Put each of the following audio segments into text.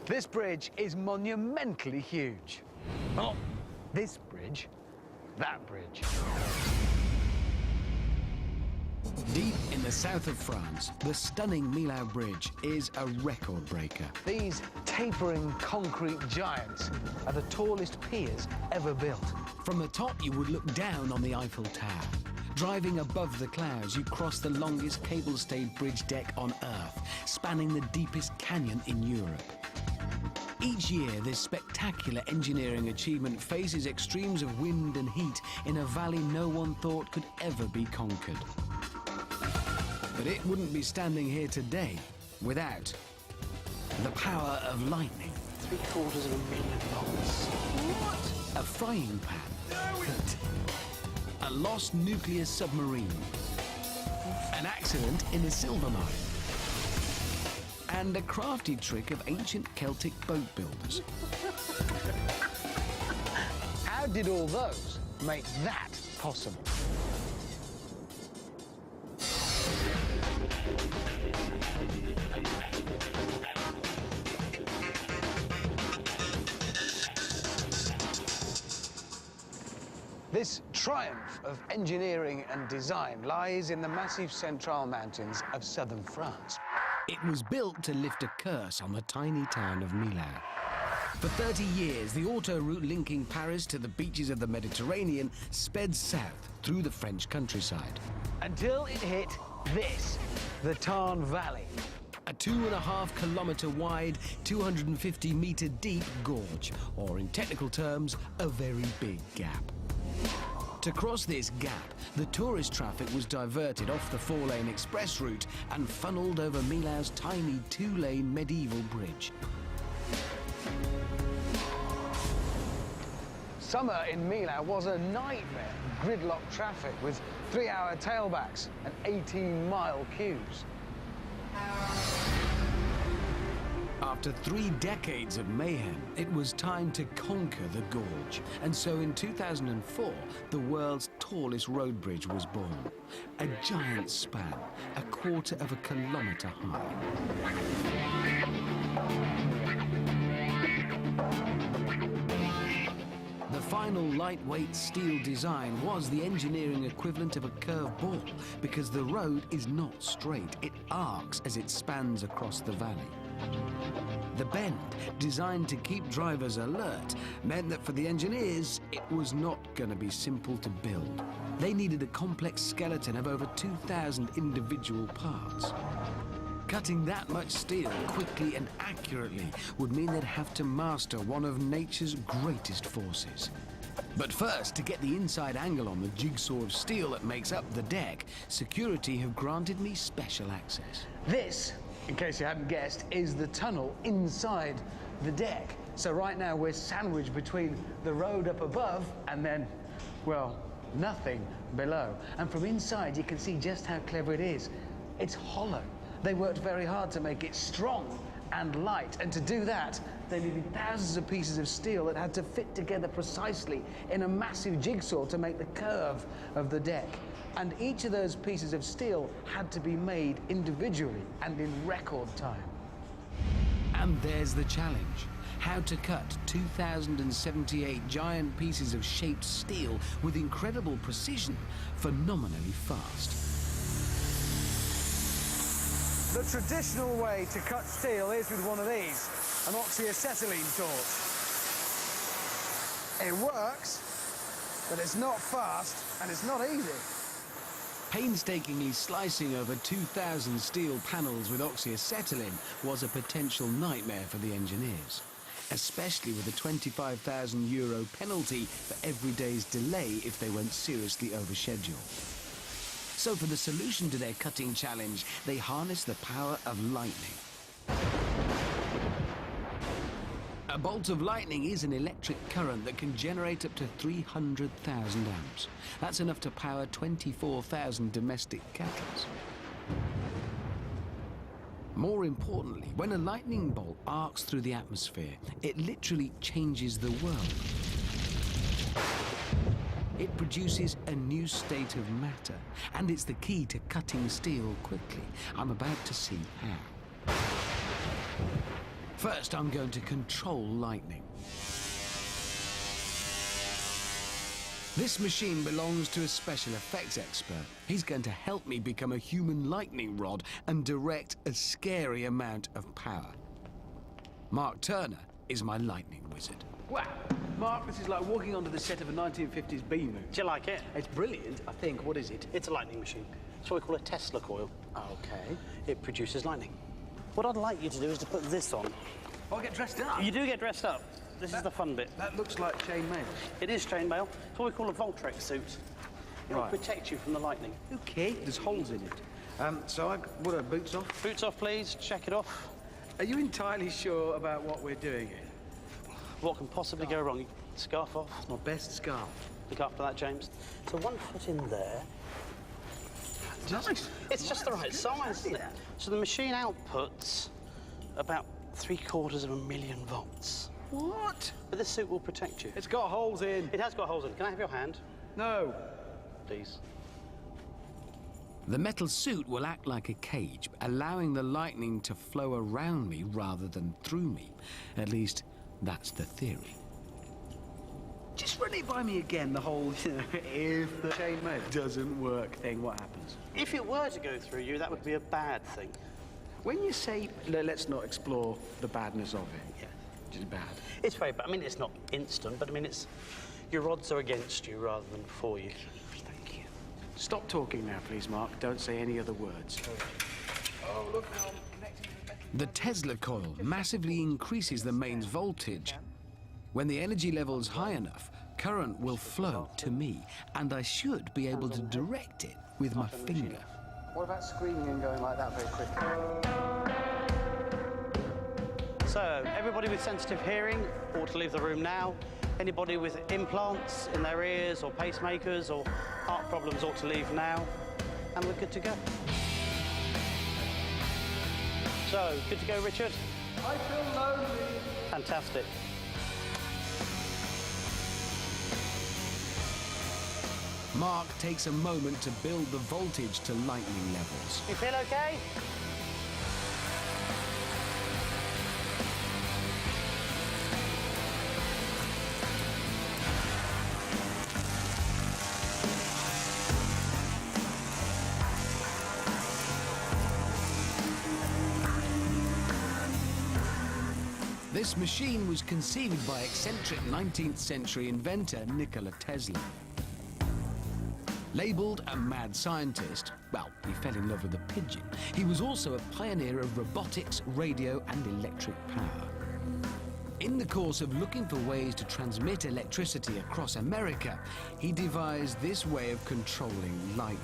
This bridge is monumentally huge. Not this bridge, that bridge. Deep in the south of France, the stunning Millau Bridge is a record breaker. These tapering concrete giants are the tallest piers ever built. From the top, you would look down on the Eiffel Tower. Driving above the clouds, you cross the longest cable-stayed bridge deck on Earth, spanning the deepest canyon in Europe. Each year, this spectacular engineering achievement faces extremes of wind and heat in a valley no one thought could ever be conquered. But it wouldn't be standing here today without the power of lightning. 750,000 volts. What? A frying pan. A lost nuclear submarine. An accident in a silver mine. And a crafty trick of ancient Celtic boat builders. How did all those make that possible? This triumph of engineering and design lies in the massive Central Mountains of southern France. It was built to lift a curse on the tiny town of Millau. For 30 years, the auto route linking Paris to the beaches of the Mediterranean sped south through the French countryside. Until it hit this, the Tarn Valley. A 2.5 kilometre wide, 250 metre deep gorge, or in technical terms, a very big gap. To cross this gap, the tourist traffic was diverted off the 4-lane express route and funneled over Milau's tiny 2-lane medieval bridge. Summer in Millau was a nightmare. Gridlock traffic with 3-hour tailbacks and 18-mile queues. After 3 decades of mayhem, it was time to conquer the gorge. And so in 2004, the world's tallest road bridge was born. A giant span, 1/4 kilometre high. The final lightweight steel design was the engineering equivalent of a curved ball, because the road is not straight, it arcs as it spans across the valley. The bend, designed to keep drivers alert, meant that for the engineers, it was not going to be simple to build. They needed a complex skeleton of over 2,000 individual parts. Cutting that much steel quickly and accurately would mean they'd have to master one of nature's greatest forces. But first, to get the inside angle on the jigsaw of steel that makes up the deck, security have granted me special access. This, in case you hadn't guessed, is the tunnel inside the deck. So right now we're sandwiched between the road up above and then, well, nothing below. And from inside you can see just how clever it is. It's hollow. They worked very hard to make it strong and light, and to do that they needed thousands of pieces of steel that had to fit together precisely in a massive jigsaw to make the curve of the deck. And each of those pieces of steel had to be made individually and in record time. And there's the challenge. How to cut 2,078 giant pieces of shaped steel with incredible precision, phenomenally fast. The traditional way to cut steel is with one of these, an oxyacetylene torch. It works, but it's not fast and it's not easy. Painstakingly slicing over 2,000 steel panels with oxyacetylene was a potential nightmare for the engineers, especially with a €25,000 penalty for every day's delay if they went seriously over schedule. So for the solution to their cutting challenge, they harnessed the power of lightning. A bolt of lightning is an electric current that can generate up to 300,000 amps. That's enough to power 24,000 domestic kettles. More importantly, when a lightning bolt arcs through the atmosphere, it literally changes the world. It produces a new state of matter, and it's the key to cutting steel quickly. I'm about to see how. First, I'm going to control lightning. This machine belongs to a special effects expert. He's going to help me become a human lightning rod and direct a scary amount of power. Mark Turner is my lightning wizard. Wow, Mark, this is like walking onto the set of a 1950s B-movie. Do you like it? It's brilliant, I think. What is it? It's a lightning machine. It's what we call a Tesla coil. Okay. It produces lightning. What I'd like you to do is to put this on. Oh, I get dressed up? You do get dressed up. This is the fun bit. That looks like chainmail. It is chainmail. It's what we call a Voltrex suit. It will protect you from the lightning. Okay, there's holes in it. So what are boots off? Boots off, please. Check it off. Are you entirely sure about what we're doing here? What can possibly go wrong? Scarf off. My best scarf. Look after that, James. So 1 foot in there. Nice. It's just the right size, isn't it? So the machine outputs about 750,000 volts. What? But this suit will protect you. It's got holes in. It has got holes in it. Can I have your hand? No. Please. The metal suit will act like a cage, allowing the lightning to flow around me rather than through me. At least, that's the theory. Just run it by me again, the whole, if the chainmail doesn't work thing, what happens? If it were to go through you, that would be a bad thing. When you say, let's not explore the badness of it. Yeah. Which is bad. It's very bad. I mean, it's not instant, but I mean, your odds are against you rather than for you. Thank you. Stop talking now, please, Mark. Don't say any other words. Oh, look now. The Tesla coil massively increases the mains voltage. When the energy level's high enough, current will flow to me, and I should be able to direct it with my finger. What about screaming and going like that very quickly? So, everybody with sensitive hearing ought to leave the room now. Anybody with implants in their ears or pacemakers or heart problems ought to leave now. And we're good to go. So, good to go, Richard? I feel lonely. Fantastic. Mark takes a moment to build the voltage to lightning levels. You feel okay? This machine was conceived by eccentric 19th century inventor Nikola Tesla. Labelled a mad scientist, well, he fell in love with a pigeon. He was also a pioneer of robotics, radio and electric power. In the course of looking for ways to transmit electricity across America, he devised this way of controlling lightning.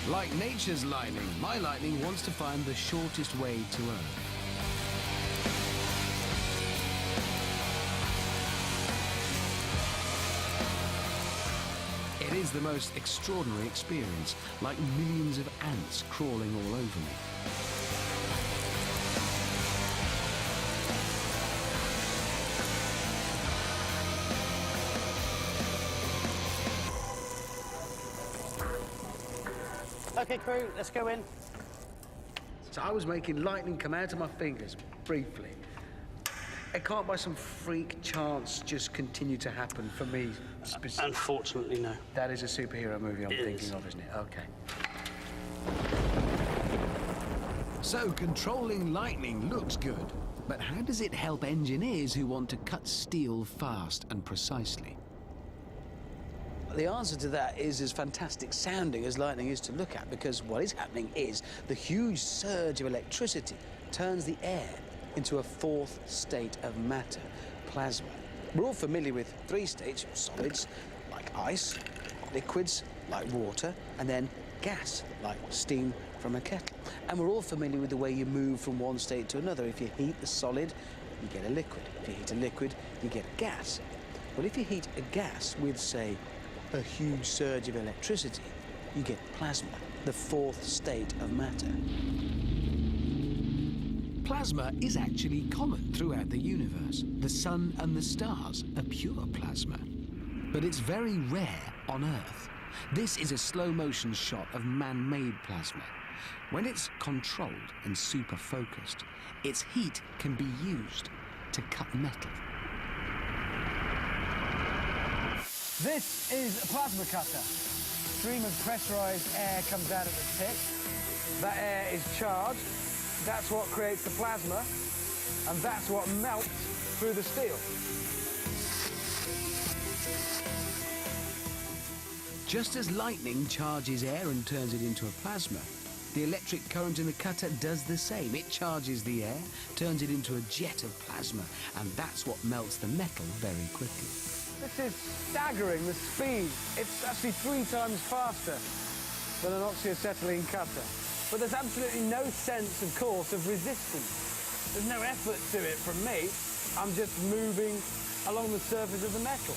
Like nature's lightning, my lightning wants to find the shortest way to Earth. It is the most extraordinary experience, like millions of ants crawling all over me. Okay, crew, let's go in. So I was making lightning come out of my fingers, briefly. It can't by some freak chance just continue to happen for me specifically. Unfortunately, no. That is a superhero movie I'm thinking of, isn't it? Okay. So controlling lightning looks good, but how does it help engineers who want to cut steel fast and precisely? The answer to that is as fantastic sounding as lightning is to look at, because what is happening is the huge surge of electricity turns the air into a fourth state of matter, plasma. We're all familiar with three states: solids, like ice, liquids, like water, and then gas, like steam from a kettle. And we're all familiar with the way you move from one state to another. If you heat the solid, you get a liquid. If you heat a liquid, you get a gas. Well, if you heat a gas with, say, a huge surge of electricity, you get plasma, the fourth state of matter. Plasma is actually common throughout the universe. The sun and the stars are pure plasma. But it's very rare on Earth. This is a slow-motion shot of man-made plasma. When it's controlled and super focused, its heat can be used to cut metal. This is a plasma cutter. A stream of pressurized air comes out at the tip. That air is charged. That's what creates the plasma, and that's what melts through the steel. Just as lightning charges air and turns it into a plasma, the electric current in the cutter does the same. It charges the air, turns it into a jet of plasma, and that's what melts the metal very quickly. This is staggering, the speed. It's actually 3 times faster than an oxyacetylene cutter. But there's absolutely no sense, of course, of resistance. There's no effort to it from me. I'm just moving along the surface of the metal.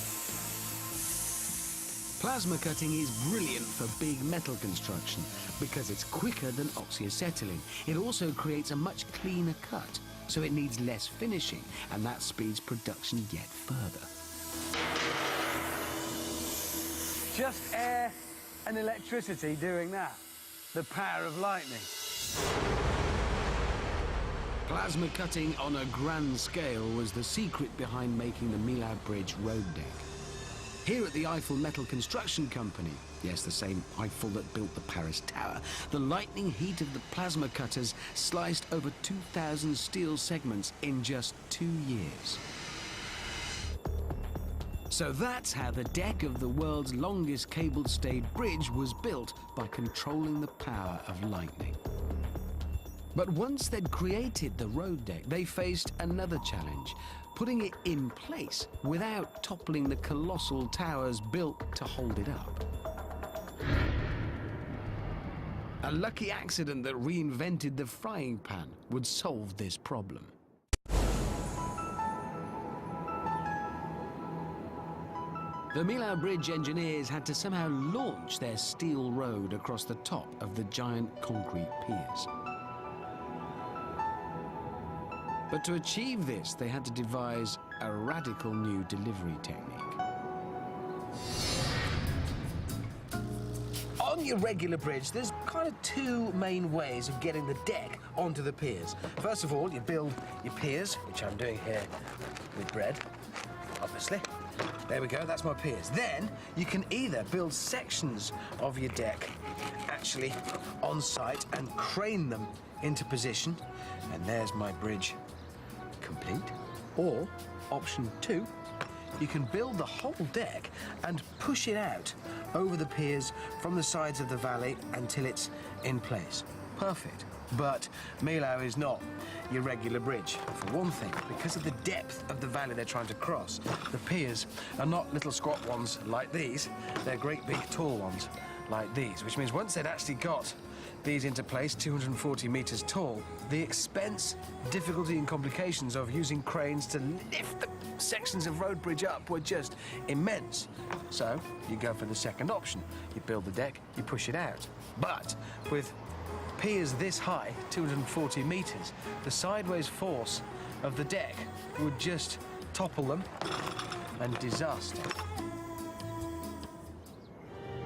Plasma cutting is brilliant for big metal construction because it's quicker than oxyacetylene. It also creates a much cleaner cut, so it needs less finishing, and that speeds production yet further. Just air and electricity doing that. The power of lightning. Plasma cutting on a grand scale was the secret behind making the Millau Bridge road deck. Here at the Eiffel Metal Construction Company, yes, the same Eiffel that built the Paris Tower, the lightning heat of the plasma cutters sliced over 2,000 steel segments in just 2 years. So that's how the deck of the world's longest cable-stayed bridge was built, by controlling the power of lightning. But once they'd created the road deck, they faced another challenge: putting it in place without toppling the colossal towers built to hold it up. A lucky accident that reinvented the frying pan would solve this problem. The Millau Bridge engineers had to somehow launch their steel road across the top of the giant concrete piers. But to achieve this, they had to devise a radical new delivery technique. On your regular bridge, there's kind of 2 main ways of getting the deck onto the piers. First of all, you build your piers, which I'm doing here with bread, obviously. There we go, that's my piers. Then you can either build sections of your deck actually on site and crane them into position, and there's my bridge complete. Or option 2, you can build the whole deck and push it out over the piers from the sides of the valley until it's in place. Perfect. But Millau is not your regular bridge. For one thing, because of the depth of the valley they're trying to cross, the piers are not little squat ones like these. They're great big tall ones like these, which means once they'd actually got these into place, 240 meters tall, the expense, difficulty and complications of using cranes to lift the sections of road bridge up were just immense. So you go for the second option. You build the deck, you push it out. But with piers this high, 240 meters, the sideways force of the deck would just topple them, and disaster.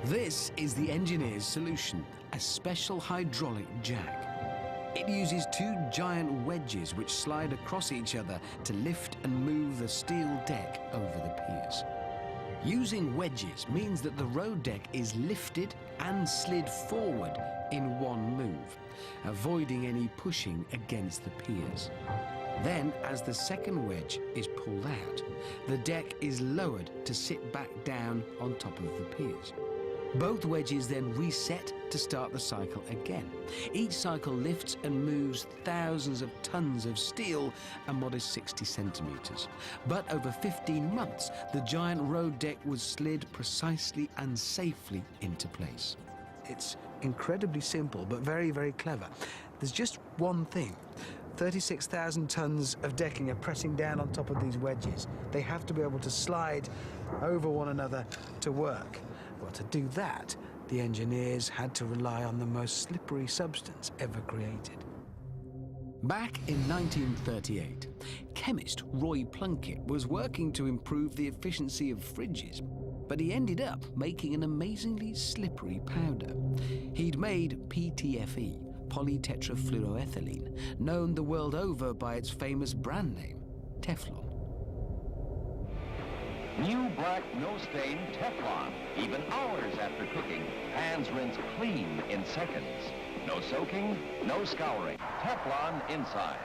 This is the engineer's solution, a special hydraulic jack. It uses 2 giant wedges which slide across each other to lift and move the steel deck over the piers. Using wedges means that the road deck is lifted and slid forward in one move, avoiding any pushing against the piers. Then, as the second wedge is pulled out, the deck is lowered to sit back down on top of the piers. Both wedges then reset to start the cycle again. Each cycle lifts and moves thousands of tons of steel, a modest 60 centimeters. But over 15 months, the giant road deck was slid precisely and safely into place. It's incredibly simple, but very, very clever. There's just one thing. 36,000 tons of decking are pressing down on top of these wedges. They have to be able to slide over one another to work. Well, to do that, the engineers had to rely on the most slippery substance ever created. Back in 1938, chemist Roy Plunkett was working to improve the efficiency of fridges, but he ended up making an amazingly slippery powder. He'd made PTFE, polytetrafluoroethylene, known the world over by its famous brand name, Teflon. New black, no-stain Teflon. Even hours after cooking, pans rinse clean in seconds. No soaking, no scouring. Teflon inside.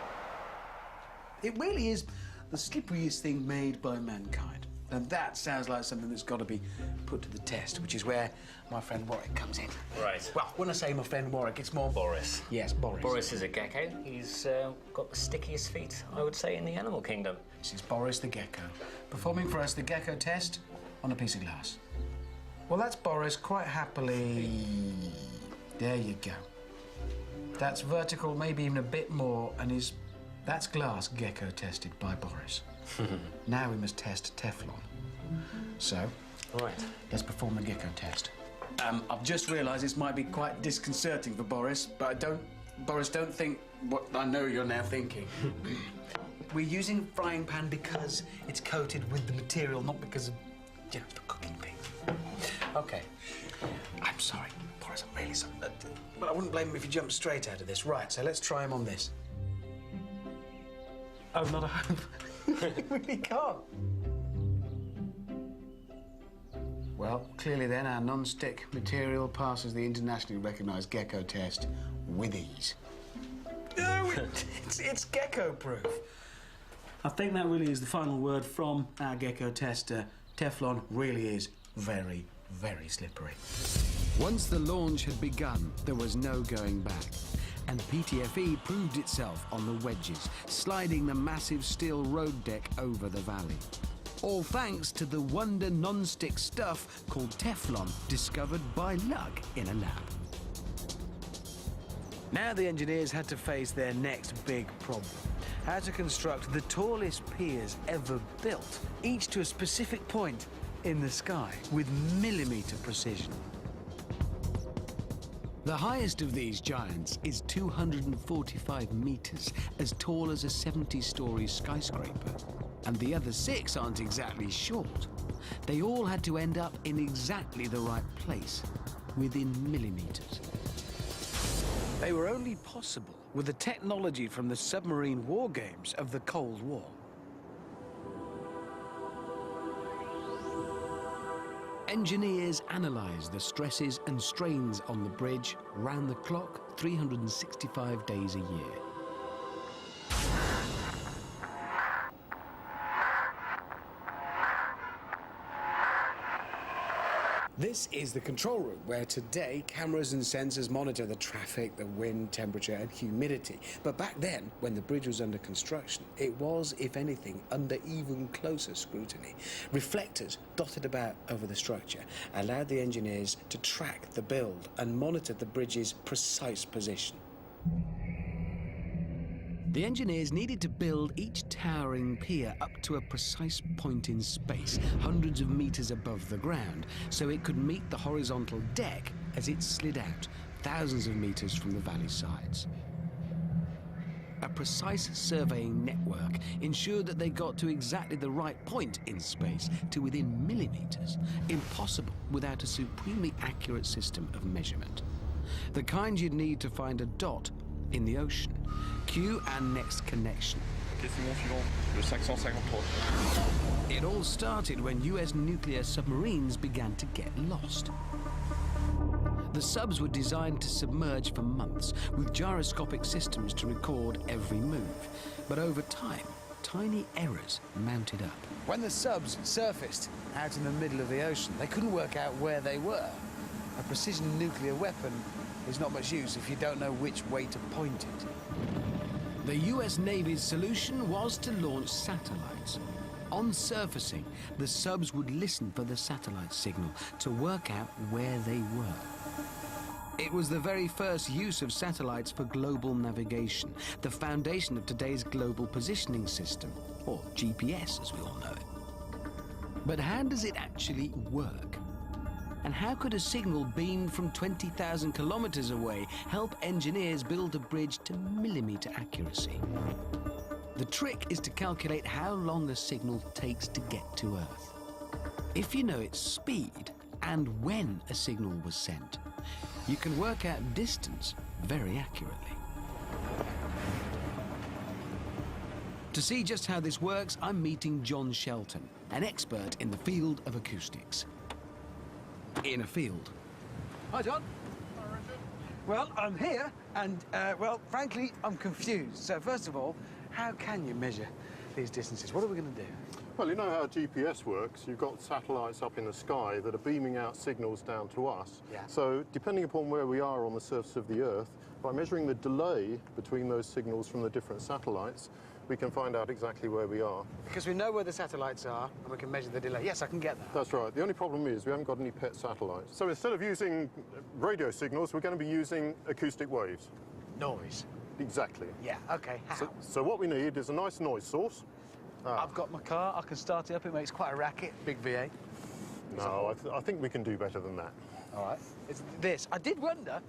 It really is the slipperiest thing made by mankind. And that sounds like something that's got to be put to the test, which is where my friend Warwick comes in. Right. Well, when I say my friend Warwick, it's more... Boris. Yes, Boris. Boris is a gecko. He's got the stickiest feet, I would say, in the animal kingdom. This is Boris the gecko, performing for us the gecko test on a piece of glass. Well, that's Boris quite happily... There you go. That's vertical, maybe even a bit more, and that's glass gecko tested by Boris. Now we must test Teflon. So, right, let's perform the gecko test. I've just realised this might be quite disconcerting for Boris, but Boris, don't think what I know you're now thinking. We're using a frying pan because it's coated with the material, not because of, you know, for cooking things. Okay. I'm sorry, Boris, I'm really sorry. But I wouldn't blame him if he jumped straight out of this. Right, so let's try him on this. Oh, not a hope. We really can't. Well, clearly then our non-stick material passes the internationally recognised gecko test with ease. No, it's gecko-proof. I think that really is the final word from our gecko tester. Teflon really is very, very slippery. Once the launch had begun, there was no going back. And PTFE proved itself on the wedges, sliding the massive steel road deck over the valley. All thanks to the wonder non-stick stuff called Teflon, discovered by luck in a lab. Now the engineers had to face their next big problem. How to construct the tallest piers ever built, each to a specific point in the sky with millimetre precision. The highest of these giants is 245 metres, as tall as a 70-storey skyscraper. And the other 6 aren't exactly short. They all had to end up in exactly the right place, within millimetres. They were only possible with the technology from the submarine war games of the Cold War. Engineers analysed the stresses and strains on the bridge round the clock, 365 days a year. This is the control room, where today cameras and sensors monitor the traffic, the wind, temperature and humidity. But back then, when the bridge was under construction, it was, if anything, under even closer scrutiny. Reflectors dotted about over the structure allowed the engineers to track the build and monitor the bridge's precise position. The engineers needed to build each towering pier up to a precise point in space, hundreds of metres above the ground, so it could meet the horizontal deck as it slid out, thousands of metres from the valley sides. A precise surveying network ensured that they got to exactly the right point in space, to within millimetres, impossible without a supremely accurate system of measurement. The kind you'd need to find a dot in the ocean. Cue our next connection. It all started when US nuclear submarines began to get lost. The subs were designed to submerge for months, with gyroscopic systems to record every move. But over time, tiny errors mounted up. When the subs surfaced out in the middle of the ocean, they couldn't work out where they were. A precision nuclear weapon is not much use if you don't know which way to point it. The US Navy's solution was to launch satellites. On surfacing, the subs would listen for the satellite signal to work out where they were. It was the very first use of satellites for global navigation, the foundation of today's global positioning system, or GPS as we all know it. But how does it actually work? And how could a signal beamed from 20,000 kilometers away help engineers build a bridge to millimeter accuracy? The trick is to calculate how long a signal takes to get to Earth. If you know its speed and when a signal was sent, you can work out distance very accurately. To see just how this works, I'm meeting John Shelton, an expert in the field of acoustics. In a field. Hi, John. Hi, Richard. Well, I'm here, and, well, frankly, I'm confused. So, first of all, how can you measure these distances? What are we going to do? Well, you know how GPS works. You've got satellites up in the sky that are beaming out signals down to us. Yeah. So, depending upon where we are on the surface of the Earth, by measuring the delay between those signals from the different satellites, we can find out exactly where we are. Because we know where the satellites are, and we can measure the delay. Yes, I can get that. That's right. The only problem is we haven't got any pet satellites. So instead of using radio signals, we're going to be using acoustic waves. Noise. Exactly. Yeah, okay. How? So what we need is a nice noise source. I've got my car. I can start it up. It makes quite a racket. Big V8. No, I think we can do better than that. All right. It's this. I did wonder.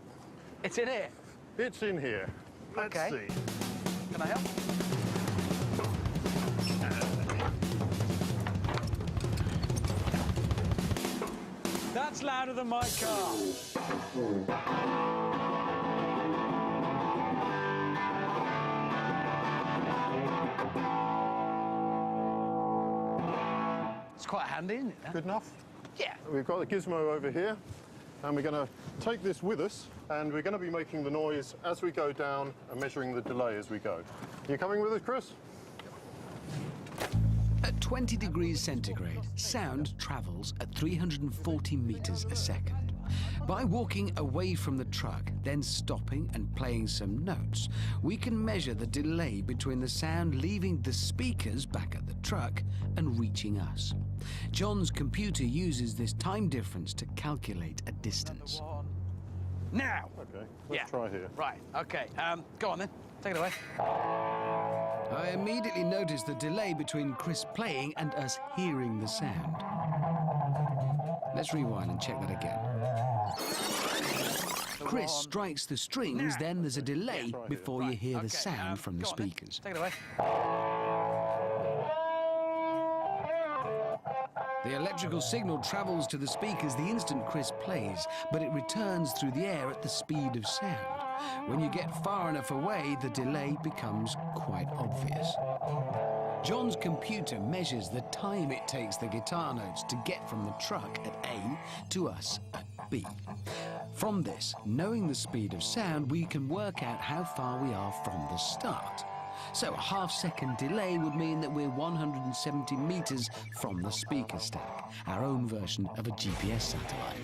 It's in here. It's in here. Let's Okay. see. Can I help? That's louder than my car. It's quite handy, isn't it? Good enough? Yeah. We've got the gizmo over here, and we're going to take this with us, and we're going to be making the noise as we go down and measuring the delay as we go. You coming with us, Chris? At 20 degrees centigrade, sound travels at 340 meters a second. By walking away from the truck, then stopping and playing some notes, we can measure the delay between the sound leaving the speakers back at the truck and reaching us. John's computer uses this time difference to calculate a distance. Now. Okay, let's try here. Right, okay. Go on then. Take it away. I immediately noticed the delay between Chris playing and us hearing the sound. Let's rewind and check that again. Chris strikes the strings, then there's a delay before you hear the sound from the speakers. Take it away. The electrical signal travels to the speakers the instant Chris plays, but it returns through the air at the speed of sound. When you get far enough away, the delay becomes quite obvious. John's computer measures the time it takes the guitar notes to get from the truck at A to us at B. From this, knowing the speed of sound, we can work out how far we are from the start. So a half-second delay would mean that we're 170 meters from the speaker stack, our own version of a GPS satellite.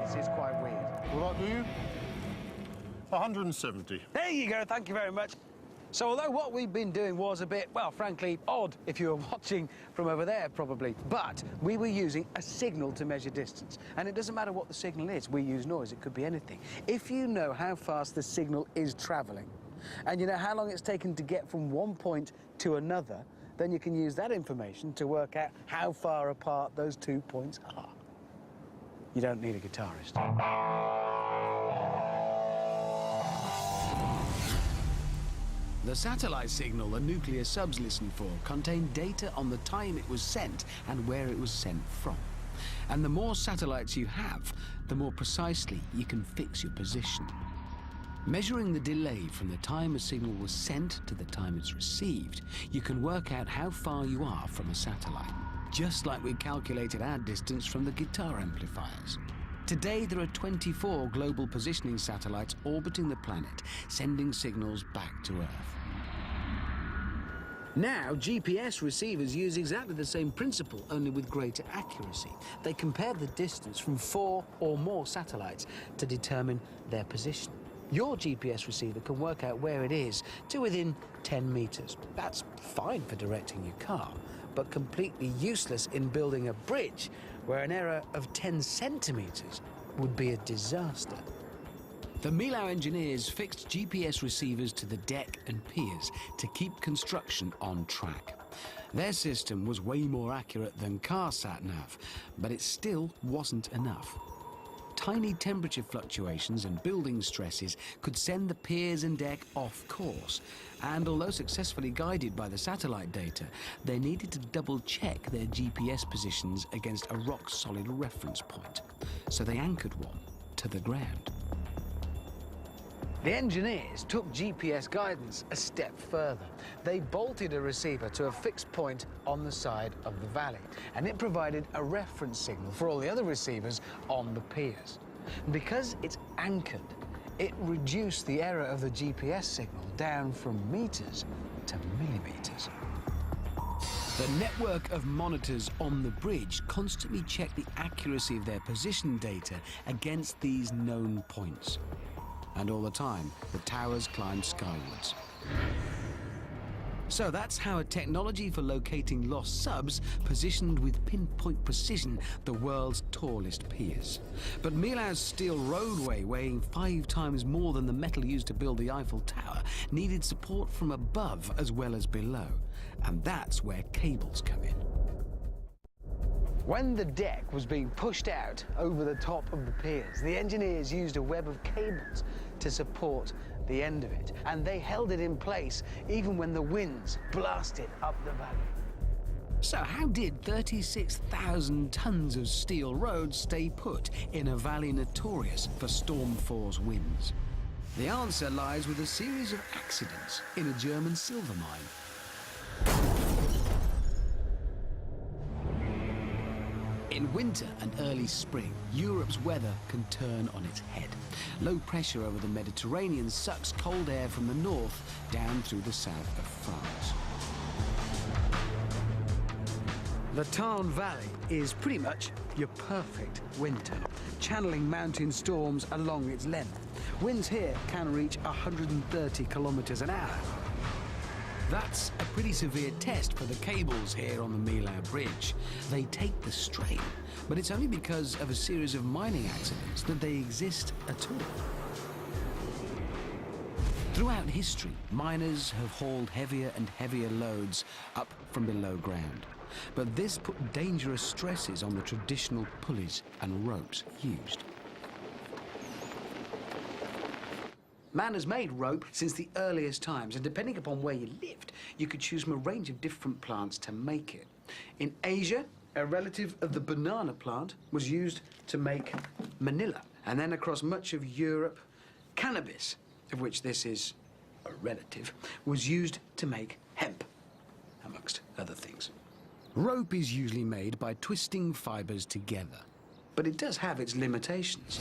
This is quite weird. Will that do you? 170. There you go. Thank you very much. So although what we've been doing was a bit, well, frankly, odd if you were watching from over there, probably, but we were using a signal to measure distance. And it doesn't matter what the signal is. We use noise. It could be anything. If you know how fast the signal is traveling, and you know how long it's taken to get from one point to another, then you can use that information to work out how far apart those 2 points are. You don't need a guitarist. The satellite signal the nuclear subs listen for contained data on the time it was sent and where it was sent from. And the more satellites you have, the more precisely you can fix your position. Measuring the delay from the time a signal was sent to the time it's received, you can work out how far you are from a satellite, just like we calculated our distance from the guitar amplifiers. Today, there are 24 global positioning satellites orbiting the planet, sending signals back to Earth. Now, GPS receivers use exactly the same principle, only with greater accuracy. They compare the distance from 4 or more satellites to determine their position. Your GPS receiver can work out where it is to within 10 meters. That's fine for directing your car, but completely useless in building a bridge where an error of 10 centimeters would be a disaster. The Millau engineers fixed GPS receivers to the deck and piers to keep construction on track. Their system was way more accurate than car sat-nav, but it still wasn't enough. tiny temperature fluctuations and building stresses could send the piers and deck off course. And although successfully guided by the satellite data, they needed to double-check their GPS positions against a rock-solid reference point. So they anchored one to the ground. The engineers took GPS guidance a step further. They bolted a receiver to a fixed point on the side of the valley, and it provided a reference signal for all the other receivers on the piers. Because it's anchored, it reduced the error of the GPS signal down from meters to millimeters. The network of monitors on the bridge constantly checked the accuracy of their position data against these known points. And all the time, the towers climbed skywards. So that's how a technology for locating lost subs positioned with pinpoint precision the world's tallest piers. But Millau's steel roadway, weighing 5 times more than the metal used to build the Eiffel Tower, needed support from above as well as below. And that's where cables come in. When the deck was being pushed out over the top of the piers, the engineers used a web of cables to support the end of it, and they held it in place even when the winds blasted up the valley. So how did 36,000 tons of steel road stay put in a valley notorious for storm-force winds? The answer lies with a series of accidents in a German silver mine. In winter and early spring, Europe's weather can turn on its head. Low pressure over the Mediterranean sucks cold air from the north down through the south of France. The Tarn Valley is pretty much your perfect winter, channeling mountain storms along its length. Winds here can reach 130 kilometers an hour. That's a pretty severe test for the cables here on the Millau Bridge. They take the strain, but it's only because of a series of mining accidents that they exist at all. Throughout history, miners have hauled heavier and heavier loads up from below ground. But this put dangerous stresses on the traditional pulleys and ropes used. Man has made rope since the earliest times, and depending upon where you lived, you could choose from a range of different plants to make it. In Asia, a relative of the banana plant was used to make manila. And then across much of Europe, cannabis, of which this is a relative, was used to make hemp, amongst other things. Rope is usually made by twisting fibers together. But it does have its limitations.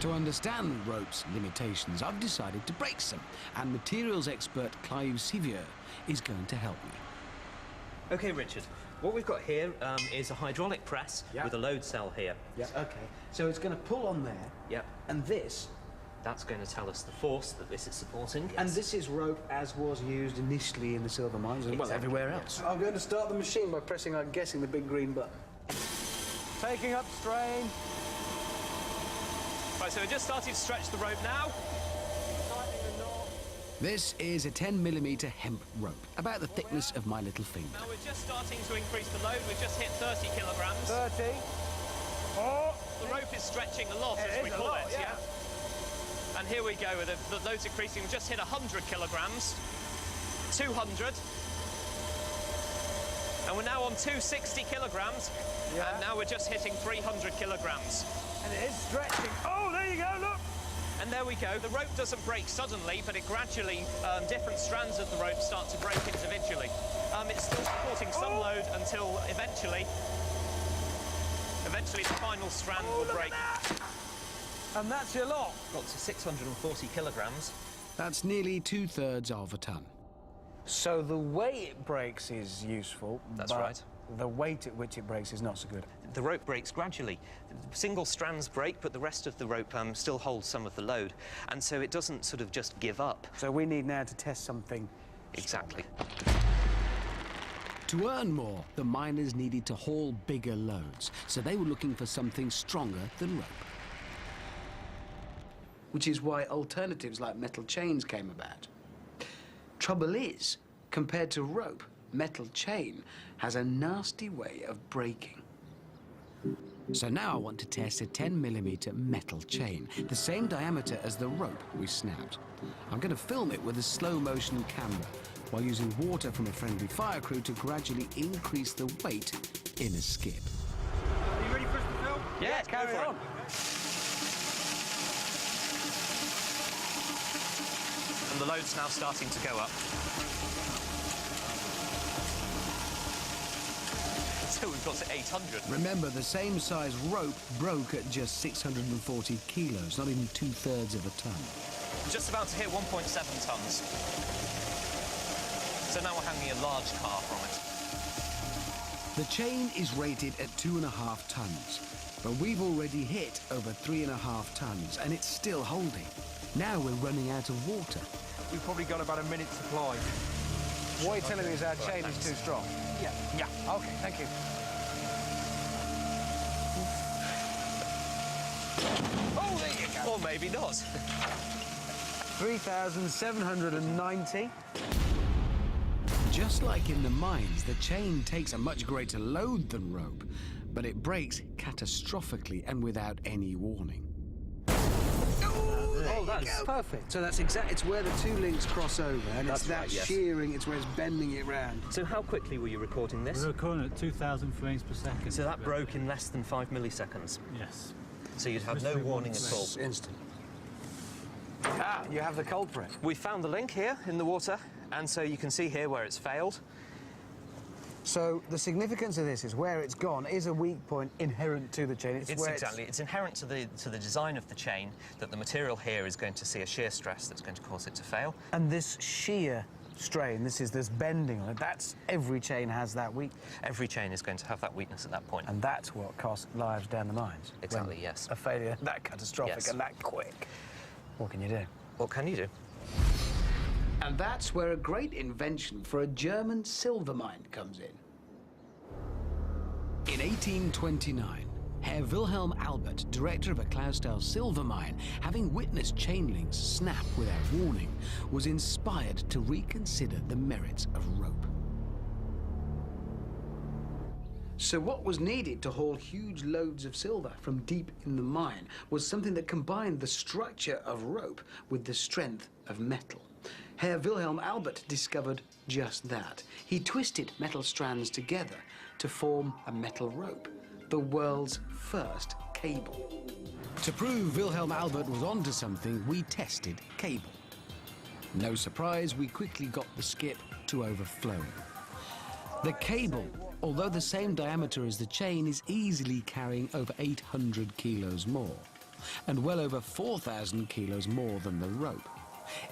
To understand rope's limitations, I've decided to break some, and materials expert Clive Sevier is going to help me. Okay, Richard, what we've got here is a hydraulic press with a load cell here. Yeah, okay. So it's going to pull on there. Yep. And this. That's going to tell us the force that this is supporting. Yes. And this is rope as was used initially in the silver mines, and well, everywhere else. Yes. I'm going to start the machine by pressing, I'm guessing, the big green button. Taking up strain. Right, so we're just starting to stretch the rope now. This is a 10mm hemp rope, about the thickness of my little finger. Now we're just starting to increase the load. We've just hit 30 kilograms. 30. Oh! The rope is stretching a lot, as we call it, yeah. And here we go, with the load's increasing. We've just hit 100 kilograms, 200. And we're now on 260 kilograms. Yeah. And now we're just hitting 300 kilograms. And it is stretching. Oh, there you go, look! And there we go. The rope doesn't break suddenly, but it gradually, different strands of the rope start to break individually. It's still supporting some load until eventually the final strand will break. And that's your lot. Got to 640 kilograms. That's nearly 2/3 of a ton. So the way it breaks is useful. That's right. The weight at which it breaks is not so good. The rope breaks gradually. Single strands break, but the rest of the rope still holds some of the load. And so it doesn't sort of just give up. So we need now to test something. Exactly. To earn more, the miners needed to haul bigger loads, so they were looking for something stronger than rope. Which is why alternatives like metal chains came about. Trouble is, compared to rope, metal chain has a nasty way of breaking. So now I want to test a 10mm metal chain, the same diameter as the rope we snapped. I'm going to film it with a slow-motion camera while using water from a friendly fire crew to gradually increase the weight in a skip. Are you ready for us to film? Yeah, carry on. And the load's now starting to go up. So we've got to 800. Remember, the same size rope broke at just 640 kilos, not even 2/3 of a ton. Just about to hit 1.7 tons. So now we're hanging a large car from it. The chain is rated at 2.5 tons, but we've already hit over 3.5 tons, and it's still holding. Now we're running out of water. We've probably got about a minute's supply. What you're telling me is our chain is too strong? Yeah. Yeah. Okay, thank you. Oh, there you go. Or maybe not. 3,790. Just like in the mines, the chain takes a much greater load than rope, but it breaks catastrophically and without any warning. Oh, that's perfect. So that's it's where the two links cross over, and That's it's that right, yes. shearing, it's where it's bending it round. So how quickly were you recording this? We're recording at 2,000 frames per second. So that broke in less than 5 milliseconds. Yes. So you'd have no warning at all. It's instant. Ah, you have the culprit. We found the link here in the water, and so you can see here where it's failed. So the significance of this is where it's gone is a weak point inherent to the chain. It's inherent to the design of the chain that the material here is going to see a shear stress that's going to cause it to fail. And this shear strain, this bending on it, that's every chain has that weak. Every chain is going to have that weakness at that point. And that's what cost lives down the mines. Exactly, When yes. A failure that catastrophic Yes. and that quick. What can you do? What can you do? And that's where a great invention for a German silver mine comes in. In 1829, Herr Wilhelm Albert, director of a Clausthal silver mine, having witnessed chain links snap without warning, was inspired to reconsider the merits of rope. So what was needed to haul huge loads of silver from deep in the mine was something that combined the structure of rope with the strength of metal. Herr Wilhelm Albert discovered just that. He twisted metal strands together to form a metal rope, the world's first cable. To prove Wilhelm Albert was onto something, we tested cable. No surprise, we quickly got the skip to overflowing. The cable, although the same diameter as the chain, is easily carrying over 800 kilos more, and well over 4,000 kilos more than the rope.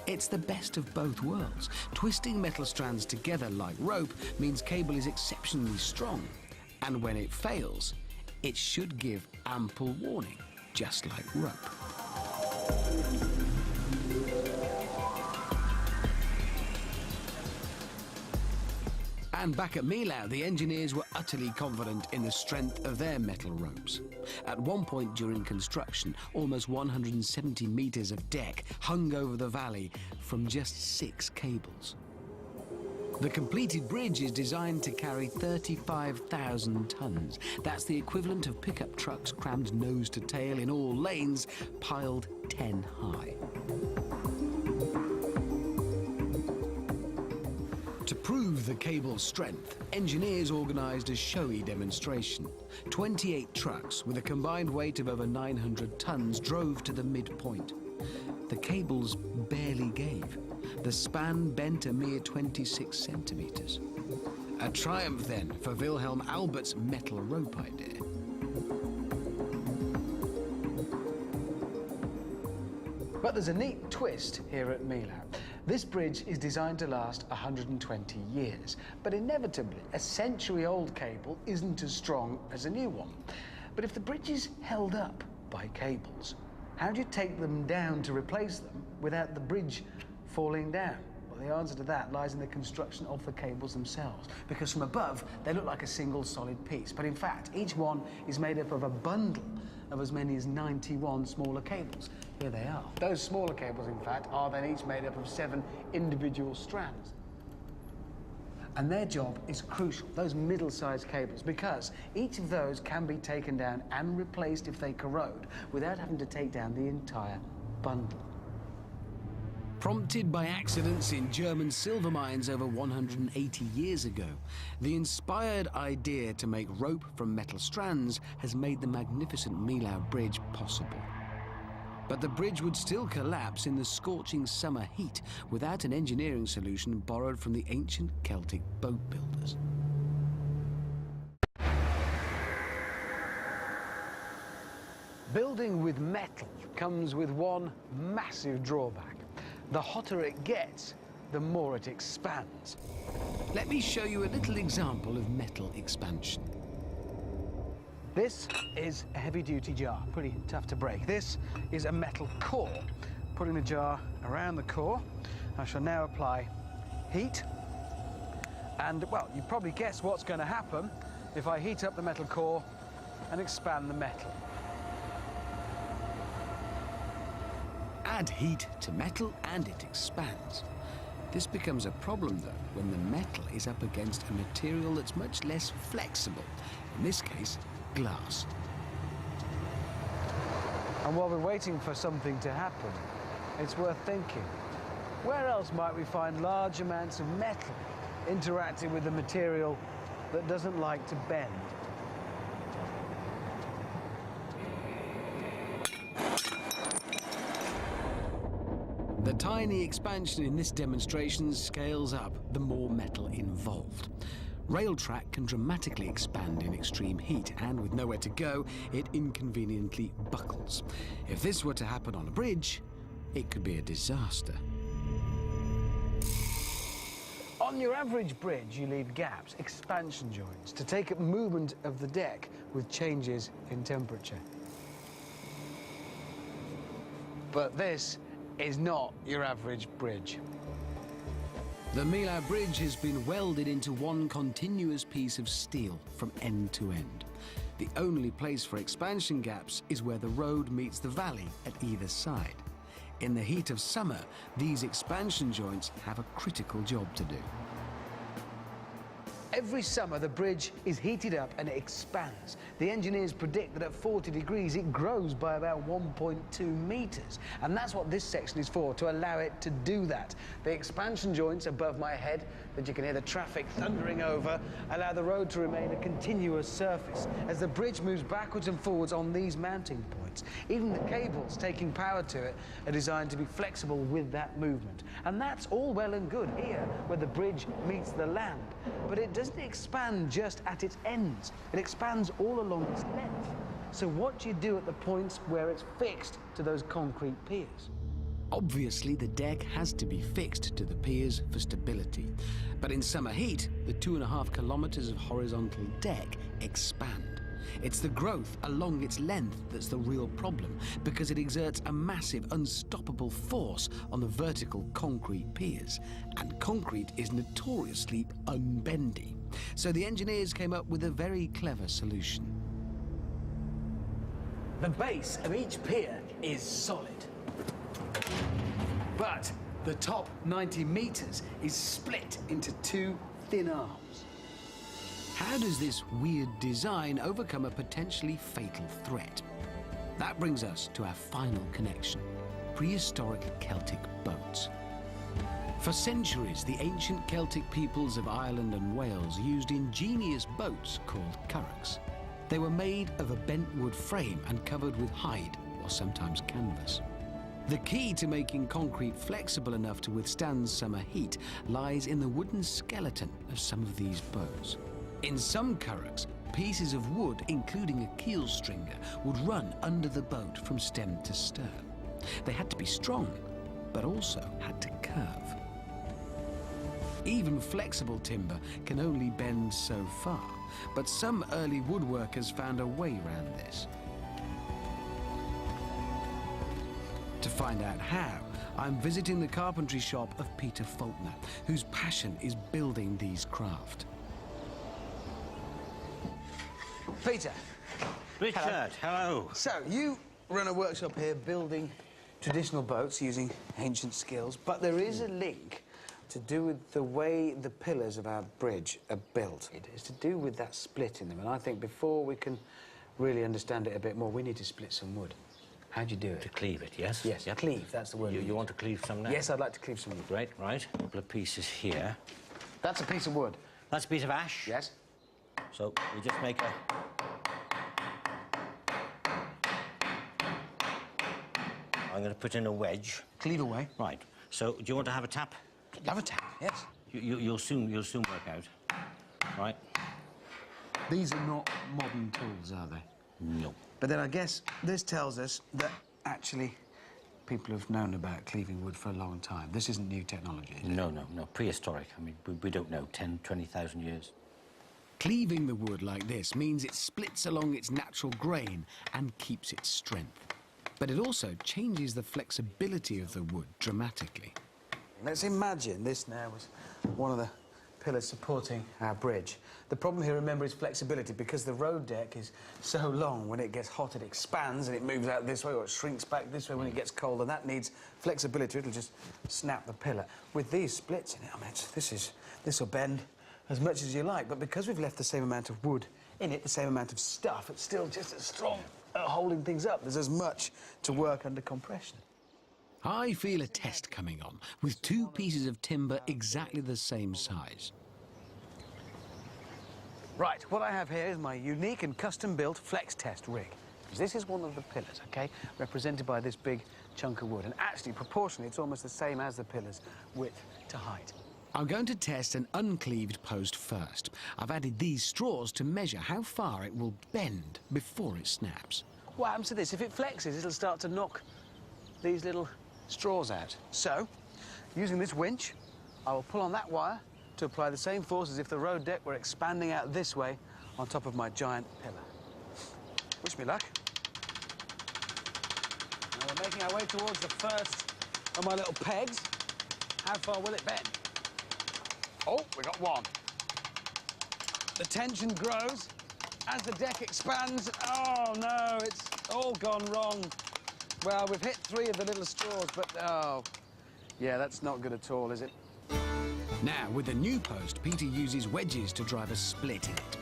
It's the best of both worlds. Twisting metal strands together like rope means cable is exceptionally strong, and when it fails, it should give ample warning, just like rope. And back at Millau, the engineers were utterly confident in the strength of their metal ropes. At one point during construction, almost 170 meters of deck hung over the valley from just 6 cables. The completed bridge is designed to carry 35,000 tons. That's the equivalent of pickup trucks crammed nose to tail in all lanes, piled 10 high. To prove the cable's strength, engineers organised a showy demonstration. 28 trucks with a combined weight of over 900 tons drove to the midpoint. The cables barely gave. The span bent a mere 26 centimetres. A triumph then for Wilhelm Albert's metal rope idea. But there's a neat twist here at Millau. This bridge is designed to last 120 years, but inevitably, a century-old cable isn't as strong as a new one. But if the bridge is held up by cables, how do you take them down to replace them without the bridge falling down? Well, the answer to that lies in the construction of the cables themselves, because from above, they look like a single solid piece, but in fact, each one is made up of a bundle of as many as 91 smaller cables. Here they are. Those smaller cables, in fact, are then each made up of 7 individual strands. and their job is crucial, those middle-sized cables, because each of those can be taken down and replaced if they corrode without having to take down the entire bundle. Prompted by accidents in German silver mines over 180 years ago, the inspired idea to make rope from metal strands has made the magnificent Millau Bridge possible. But the bridge would still collapse in the scorching summer heat without an engineering solution borrowed from the ancient Celtic boat builders. Building with metal comes with one massive drawback. The hotter it gets, the more it expands. Let me show you a little example of metal expansion. This is a heavy-duty jar, pretty tough to break. This is a metal core. Putting the jar around the core, I shall now apply heat. And, well, you probably guess what's going to happen if I heat up the metal core and expand the metal. Add heat to metal and it expands. This becomes a problem, though, when the metal is up against a material that's much less flexible, in this case, glass. And while we're waiting for something to happen, it's worth thinking, where else might we find large amounts of metal interacting with a material that doesn't like to bend? The tiny expansion in this demonstration scales up the more metal involved. Rail track can dramatically expand in extreme heat, and with nowhere to go, it inconveniently buckles. If this were to happen on a bridge, it could be a disaster. On your average bridge, you leave gaps, expansion joints, to take up movement of the deck with changes in temperature. But this is not your average bridge. The Millau Bridge has been welded into one continuous piece of steel from end to end. The only place for expansion gaps is where the road meets the valley at either side. In the heat of summer, these expansion joints have a critical job to do. Every summer, the bridge is heated up and it expands. The engineers predict that at 40 degrees, it grows by about 1.2 meters. And that's what this section is for, to allow it to do that. The expansion joints above my head, that you can hear the traffic thundering over, allow the road to remain a continuous surface as the bridge moves backwards and forwards on these mounting points. Even the cables taking power to it are designed to be flexible with that movement. And that's all well and good here, where the bridge meets the land. But it doesn't expand just at its ends. It expands all along its length. So what do you do at the points where it's fixed to those concrete piers? Obviously, the deck has to be fixed to the piers for stability. But in summer heat, the 2.5 kilometers of horizontal deck expand. It's the growth along its length that's the real problem, because it exerts a massive, unstoppable force on the vertical concrete piers. And concrete is notoriously unbendy. So the engineers came up with a very clever solution. The base of each pier is solid. But the top 90 meters is split into two thin arms. How does this weird design overcome a potentially fatal threat? That brings us to our final connection: prehistoric Celtic boats. For centuries, the ancient Celtic peoples of Ireland and Wales used ingenious boats called curraghs. They were made of a bent wood frame and covered with hide, or sometimes canvas. The key to making concrete flexible enough to withstand summer heat lies in the wooden skeleton of some of these boats. In some curraghs, pieces of wood, including a keel stringer, would run under the boat from stem to stern. They had to be strong, but also had to curve. Even flexible timber can only bend so far, but some early woodworkers found a way around this. To find out how, I'm visiting the carpentry shop of Peter Faulkner, whose passion is building these craft. Peter. Richard, hello. So, you run a workshop here building traditional boats using ancient skills, but there is a link to do with the way the pillars of our bridge are built. It is to do with that split in them, and I think before we can really understand it a bit more, we need to split some wood. How do you do it? To cleave it, yes? Yes, Yep. cleave, that's the word. You want to cleave some now? Yes, I'd like to cleave some wood. Right, right. A couple of pieces here. That's a piece of wood. That's a piece of ash? Yes. So we just make a... I'm going to put in a wedge. Cleave away. Right. So do you want to have a tap? Have a tap, yes. You'll soon work out. Right. These are not modern tools, are they? No. But then I guess this tells us that actually people have known about cleaving wood for a long time. This isn't new technology, is it? No. Prehistoric. I mean, we don't know, 10, 20,000 years. Cleaving the wood like this means it splits along its natural grain and keeps its strength. But it also changes the flexibility of the wood dramatically. Let's imagine this now was one of the pillars supporting our bridge. The problem here, remember, is flexibility, because the road deck is so long. When it gets hot, it expands and it moves out this way, or it shrinks back this way when it gets cold, and that needs flexibility. It'll just snap the pillar. With these splits in it, I mean, this will bend as much as you like, but because we've left the same amount of wood in it, the same amount of stuff, it's still just as strong at holding things up. There's as much to work under compression. I feel a test coming on, with two pieces of timber exactly the same size. Right, what I have here is my unique and custom-built flex test rig. This is one of the pillars, OK, represented by this big chunk of wood. And actually, proportionally, it's almost the same as the pillars, width to height. I'm going to test an uncleaved post first. I've added these straws to measure how far it will bend before it snaps. What happens to this? If it flexes, it'll start to knock these little straws out. So, using this winch, I will pull on that wire to apply the same force as if the road deck were expanding out this way on top of my giant pillar. Wish me luck. Now we're making our way towards the first of my little pegs. How far will it bend? Oh, we got one. The tension grows as the deck expands. Oh, no, it's all gone wrong. Well, we've hit 3 of the little straws, but, oh, yeah, that's not good at all, is it? Now, with the new post, Peter uses wedges to drive a split in it.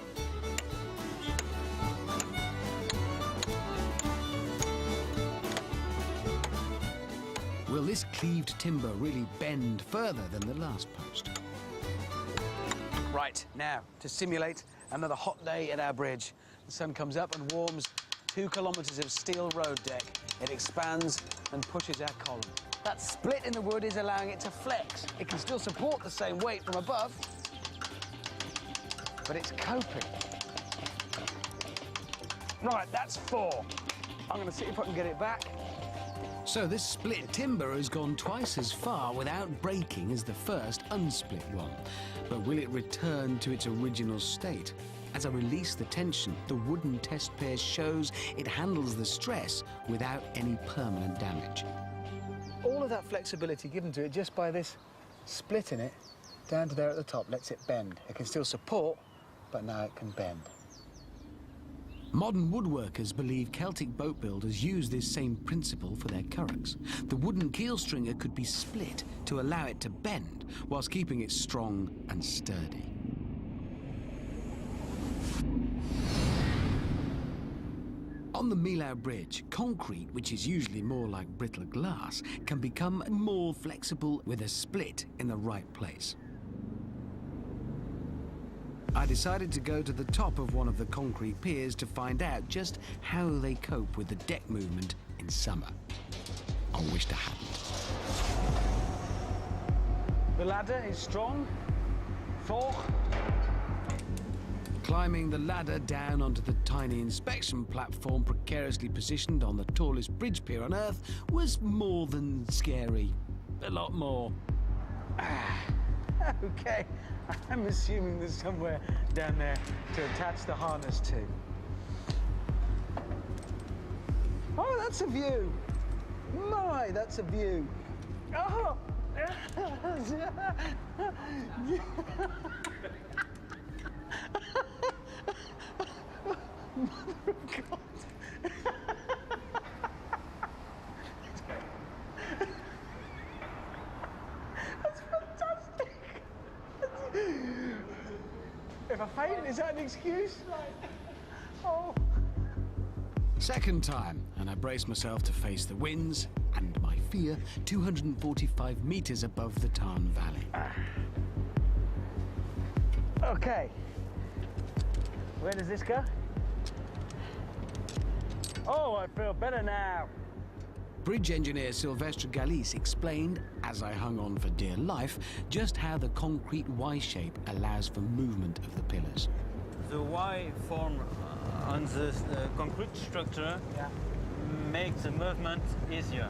Will this cleaved timber really bend further than the last post? Right, now, to simulate another hot day at our bridge, the sun comes up and warms 2 kilometres of steel road deck. It expands and pushes our column. That split in the wood is allowing it to flex. It can still support the same weight from above, but it's coping. Right, that's 4. I'm going to see if I can get it back. So this split timber has gone twice as far without breaking as the first unsplit one. But will it return to its original state? As I release the tension, the wooden test pair shows it handles the stress without any permanent damage. All of that flexibility given to it just by this split in it, down to there at the top, lets it bend. It can still support, but now it can bend. Modern woodworkers believe Celtic boat builders use this same principle for their curraghs. The wooden keel stringer could be split to allow it to bend, whilst keeping it strong and sturdy. On the Millau Bridge, concrete, which is usually more like brittle glass, can become more flexible with a split in the right place. I decided to go to the top of one of the concrete piers to find out just how they cope with the deck movement in summer. I wished I hadn't. The ladder is strong. 4. Climbing the ladder down onto the tiny inspection platform precariously positioned on the tallest bridge pier on Earth was more than scary. A lot more. OK, I'm assuming there's somewhere down there to attach the harness to. Oh, that's a view. My, that's a view. Oh! Mother of God. That's fantastic. Is that an excuse? Oh. Second time, and I brace myself to face the winds and my fear 245 meters above the Tarn Valley. Okay. Where does this go? Oh, I feel better now. Bridge engineer Sylvestre Galis explained, as I hung on for dear life, just how the concrete Y shape allows for movement of the pillars. The Y form on the concrete structure makes the movement easier.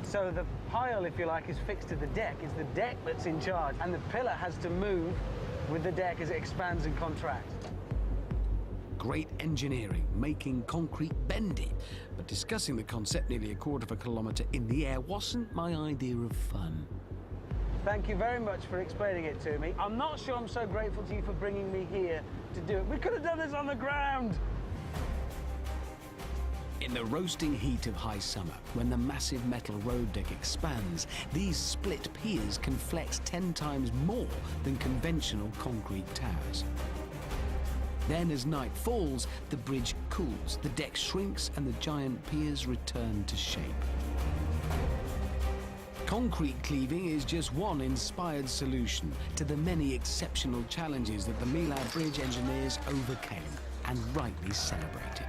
So the pile, if you like, is fixed to the deck. It's the deck that's in charge, and the pillar has to move with the deck as it expands and contracts. Great engineering, making concrete bendy. But discussing the concept nearly a quarter of a kilometre in the air wasn't my idea of fun. Thank you very much for explaining it to me. I'm not sure I'm so grateful to you for bringing me here to do it. We could have done this on the ground. In the roasting heat of high summer, when the massive metal road deck expands, these split piers can flex 10 times more than conventional concrete towers. Then as night falls, the bridge cools, the deck shrinks, and the giant piers return to shape. Concrete cleaving is just one inspired solution to the many exceptional challenges that the Millau Bridge engineers overcame and rightly celebrated.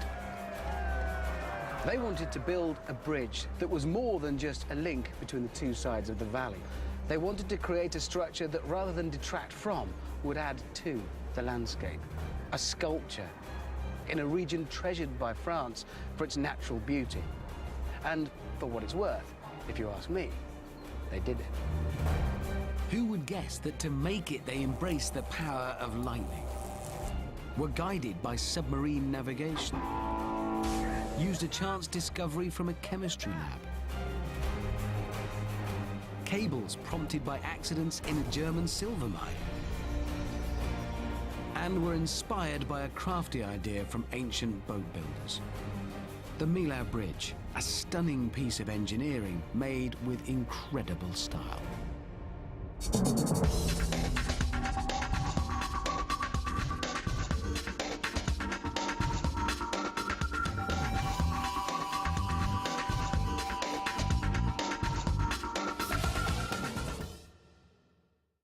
They wanted to build a bridge that was more than just a link between the two sides of the valley. They wanted to create a structure that, rather than detract from, would add to the landscape. A sculpture in a region treasured by France for its natural beauty. And for what it's worth, if you ask me, they did it. Who would guess that to make it they embraced the power of lightning, were guided by submarine navigation, used a chance discovery from a chemistry lab, cables prompted by accidents in a German silver mine, and were inspired by a crafty idea from ancient boat builders. The Millau Bridge, a stunning piece of engineering made with incredible style.